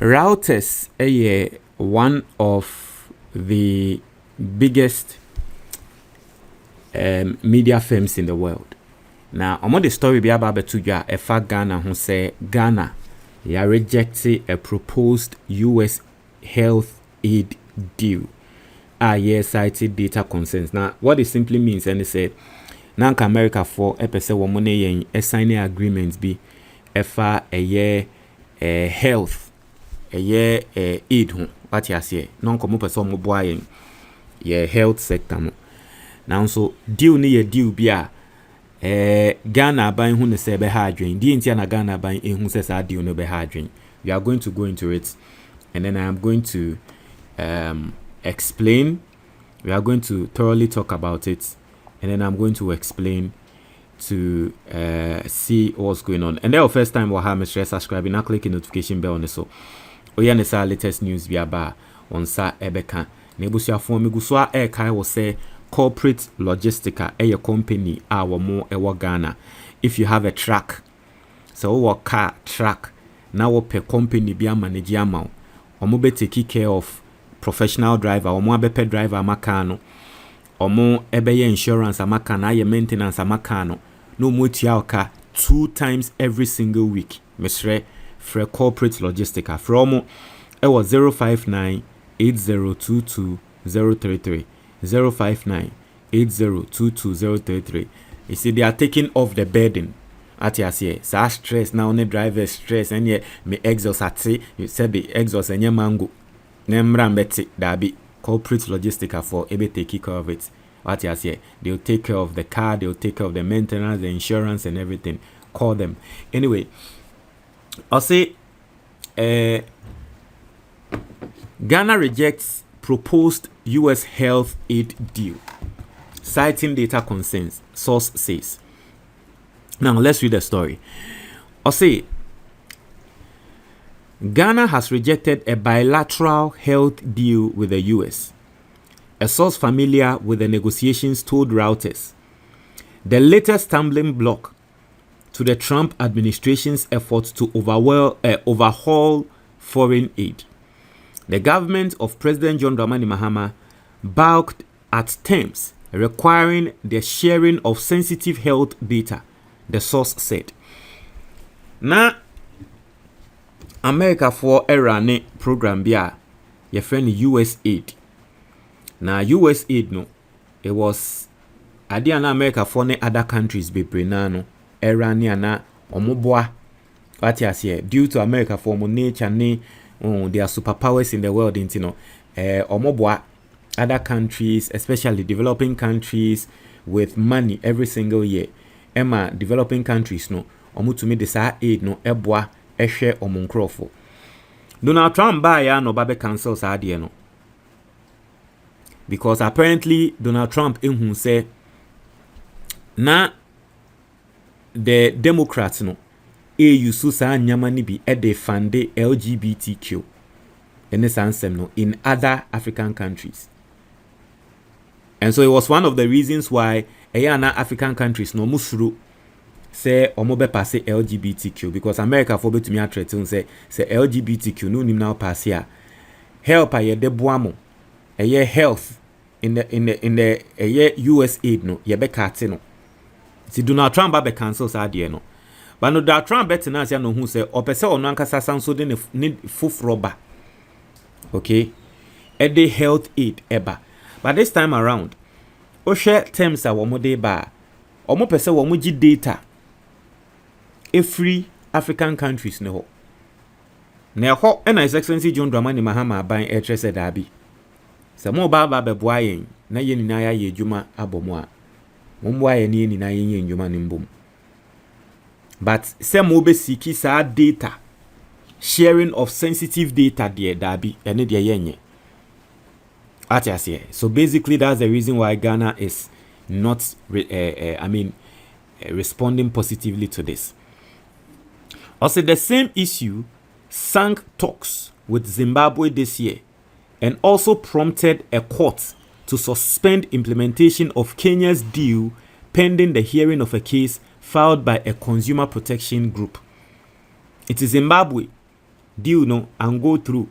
Routers one of the biggest media firms in the world. Now, I'm the story be about to ya efa Ghana who say Ghana ya rejected a proposed US health aid deal. Cited data concerns. Now, what it simply means, and it said, now America for epese womone yen signing agreements be efa a year health a year aid home. What you say? Non komo person mo boy ye health sector no. Now so deal ni ye deal bia Ghana buying who say be hardwin. Di intia na Ghana buying who says I deal no be hardwin. We are going to go into it, and then I am going to explain. We are going to thoroughly talk about it, and then I'm going to explain to see what's going on. And then first time we'll have me subscribe and click the notification bell on the so. Oh yeah, nessa latest news via bar on sa ebeka. Nebusia form guswa kai will say corporate logistica a company our more ewa Ghana. If you have a truck, so what car truck now per company be a manager amount. Omo be take care of professional driver, omo abepe driver makano, omo ebeye insurance amakana, ye maintenance amakano. No more car 2 times every single week. Mr. For corporate logistica from it was 059 8022 033 059 8022 033. You see, they are taking off the burden. At your say, so stress now, only driver stress, and yet me exhaust at say, you said the exhaust and your mango. Nemram beti that be corporate logistica for able to take care of it. What you say, they'll take care of the car, they'll take care of the maintenance, the insurance, and everything. Call them. Anyway, I'll say Ghana rejects proposed US health aid deal, citing data concerns, source says. Now let's read the story. I'll say Ghana has rejected a bilateral health deal with the US. A source familiar with the negotiations told Reuters the latest stumbling block to the Trump administration's efforts to overhaul foreign aid. The government of President John Dramani Mahama balked at terms requiring the sharing of sensitive health data, the source said. Now, America for a running program bia your friend US aid. Now US aid no, it was Adiana America for other countries be brenano. Iraniana omoboa what you say due to America for nature ne their superpowers in the world omoboa other countries, especially developing countries, with money every single year. Emma developing countries no omu to me this aid no eboa ehwe omunkrofo. Donald Trump buy ya no babe cancel sa ade no, because apparently Donald Trump who say na the Democrats no use sa nyama ni bi e de fund LGBTQ and this answer no in other African countries. And so it was one of the reasons why African countries no musuru say omobe pass LGBTQ, because America for to me threaten say LGBTQ no nim now pass here help aye de boamo aye health in the US aid no ye be cut no. Si Donald Trump be cancel sa de no, but no Donald Trump bet na sia no hu say opese ono ankasa sanso de ne fufroba, okay, e de health aid eba. But this time around o share terms a wo mo de ba omo pese wo mo gi data e free African countries ne ho na ho and His Excellency John Dramani Mahama ban e trese da bi se mo ba be boa yen na ye nyina ya ye dwuma abomo a mumwa ye ni na yen ndwuma ne mbom. But some be seeki sa data, sharing of sensitive data there dabi ene de yenye. So basically that's the reason why Ghana is not responding positively to this. Also, the same issue sank talks with Zimbabwe this year and also prompted a court to suspend implementation of Kenya's deal pending the hearing of a case filed by a consumer protection group. It is Zimbabwe deal no and go through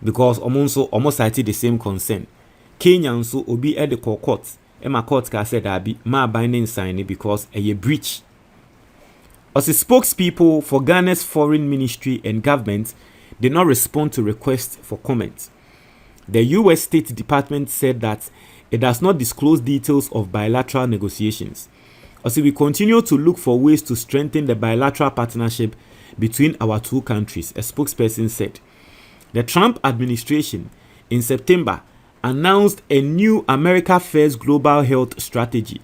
because almost cited the same concern. Kenya nso obi at the court Emma court ka said abi ma binding sign because a breach. As the spokespeople for Ghana's foreign ministry and government did not respond to requests for comment. The US State Department said that it does not disclose details of bilateral negotiations. As we continue to look for ways to strengthen the bilateral partnership between our two countries, a spokesperson said. The Trump administration in September announced a new America First global health strategy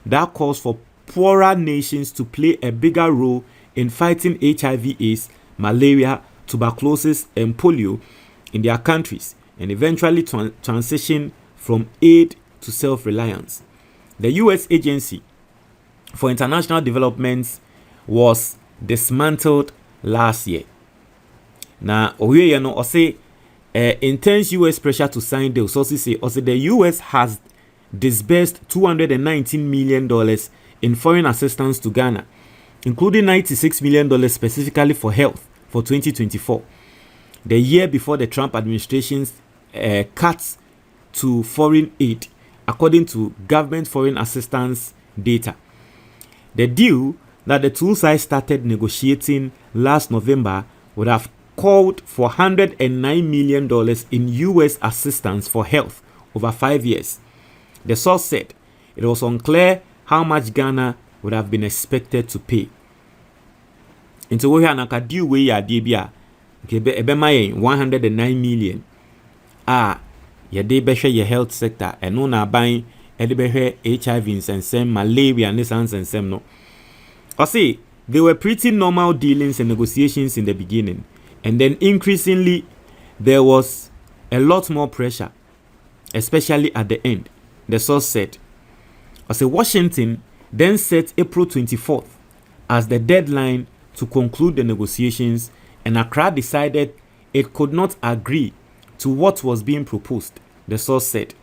that calls for poorer nations to play a bigger role in fighting HIV/AIDS, malaria, tuberculosis, and polio in their countries and eventually transition from aid to self-reliance. The U.S. Agency for International Development was dismantled last year. Now, intense U.S. pressure to sign deals. Sources say the U.S. has disbursed $219 million in foreign assistance to Ghana, including $96 million specifically for health for 2024, the year before the Trump administration's cuts to foreign aid, according to government foreign assistance data. The deal that the two sides started negotiating last November would have called for $109 million in U.S. assistance for health over 5 years. The source said it was unclear how much Ghana would have been expected to pay. Into we anaka deal we ya debia ebe 109 million. Ye de behwe ye health sector eno na ban e de behwe HIV nsensem, malaria ne sansensem no. Say there were pretty normal dealings and negotiations in the beginning, and then increasingly there was a lot more pressure, especially at the end, the source said. Washington then set April 24th as the deadline to conclude the negotiations, and Accra decided it could not agree to what was being proposed, the source said.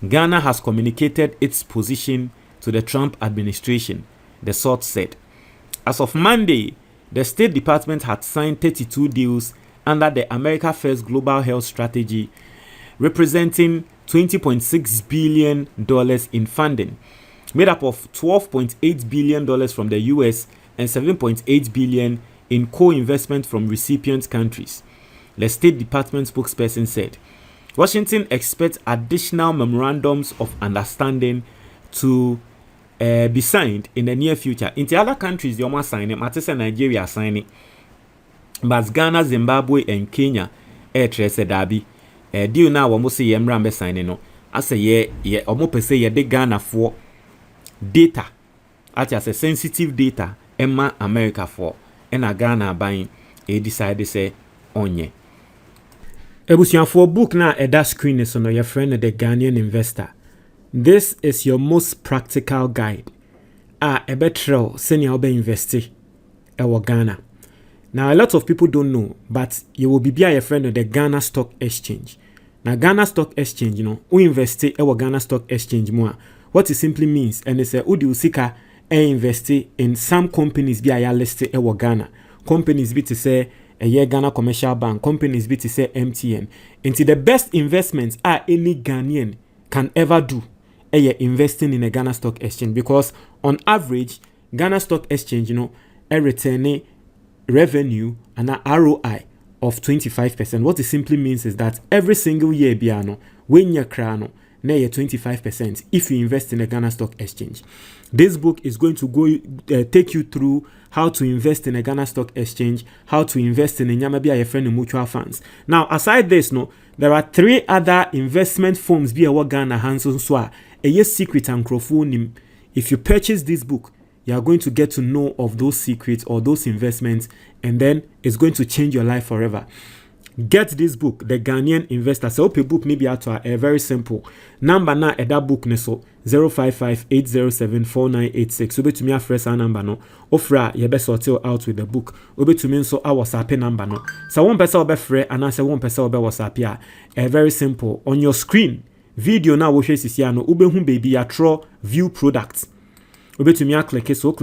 Ghana has communicated its position to the Trump administration, the source said. As of Monday, the State Department had signed 32 deals under the America First Global Health Strategy, representing $20.6 billion in funding, made up of $12.8 billion from the US and $7.8 billion in co-investment from recipient countries, the State Department spokesperson said. Washington expects additional memorandums of understanding to be signed in the near future. In the other countries, they almost sign it. Matisa Nigeria sign it, but Ghana, Zimbabwe, and Kenya, said Dabi. Deal now, almost say Yemrambe signing no. I say ye almost say ye de Ghana for data, as a sensitive data, Emma America for, and a Ghana buying a decide say onye. Ebusian for book now at that screen is on your friend the Ghanaian investor. This is your most practical guide. A better senior be investi ewa Ghana. Now a lot of people don't know, but you will be a friend of the Ghana Stock Exchange. Now Ghana Stock Exchange, we invest ewa Ghana Stock Exchange more. What it simply means, and it's a udi usika invest in some companies be a listed ewa Ghana. Companies be to say a year Ghana Commercial Bank, companies be to say MTN. Into the best investments are any Ghanaian can ever do. Investing in a Ghana Stock Exchange, because on average Ghana Stock Exchange a return revenue and an ROI of 25%. What it simply means is that every single year biano when you crano na 25% if you invest in a Ghana Stock Exchange. This book is going to go take you through how to invest in a Ghana Stock Exchange, how to invest in a Nyamabia your friend in mutual funds. Now aside this there are 3 other investment firms be a Ghana Hanson Swa. A yes secret and crowdfunding. If you purchase this book, you are going to get to know of those secrets or those investments, and then it's going to change your life forever. Get this book, The Ghanaian Investor. So open book maybe at a very simple number na at that book neso 055-807-4986. Obe to me a fresh number no. Ofra ye best sort out with the book. Obe to me so our WhatsApp number no. So one person obe free and answer one person obe WhatsApp ya. Very simple. On your screen. Video now wo hwe sisia no ube hu baby ya tro view products. Ube to me a click so a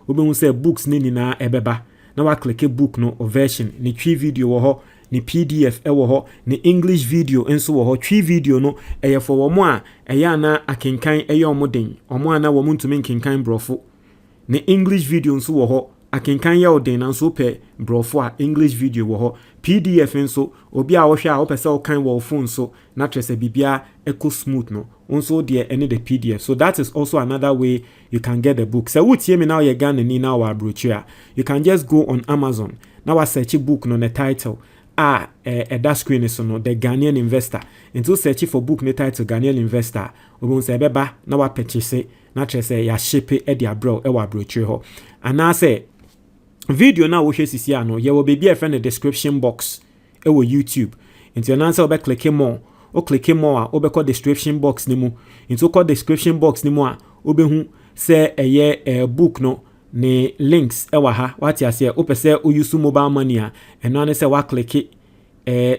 ube hu say books ni na ebeba. na wa click book no version ni twi video wo ho ni PDF wo ho ni English video nso wo ho twi video no eye for wo mo a eye ana akenkan eye omoden omo ana wo ntumi nkenkan brofo ni English video nso wo ho akenkan ya oden na nso pe brofo a English video wo ho PDF nso obi a wo hwe a wo pese wo kan wo phone so na trese bibia eco smooth no also there any the PDF. So that is also another way you can get the book. So what me now you Ghana ni now our brochure. You can just go on Amazon. Now I search a book no the title. That screen is no the Ghanaian investor. Into search for book the title Ghanaian investor. We won't say beba now I purchase it. Na say ya ship it dia bro e wa brochure ho. And I say video now we see no ye will be a friend the description box e wo YouTube. Into your answer be click more. O click more o be call description box ni mu into call description box ni mu a o be hu say eye book no ne links e wa ha what ya say o pese o use mobile money a eno ne say wa click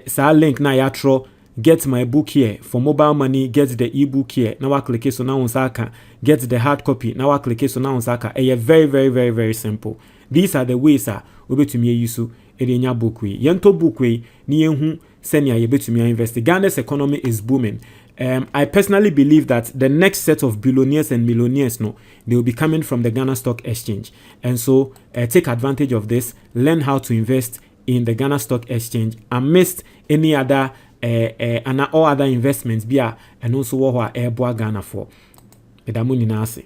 sa link na ya tro get my book here for mobile money get the ebook here na wa click so na on saka get the hard copy na wa click so na on saka very very very very simple. These are the ways o betumi use enya book we yento book we ni ehu senior yebetumi invest. Ghana's economy is booming. I personally believe that the next set of billionaires and millionaires, no, they will be coming from the Ghana Stock Exchange. And so take advantage of this. Learn how to invest in the Ghana Stock Exchange amidst any other and all other investments. And also what Ghana for. Edamuni nase.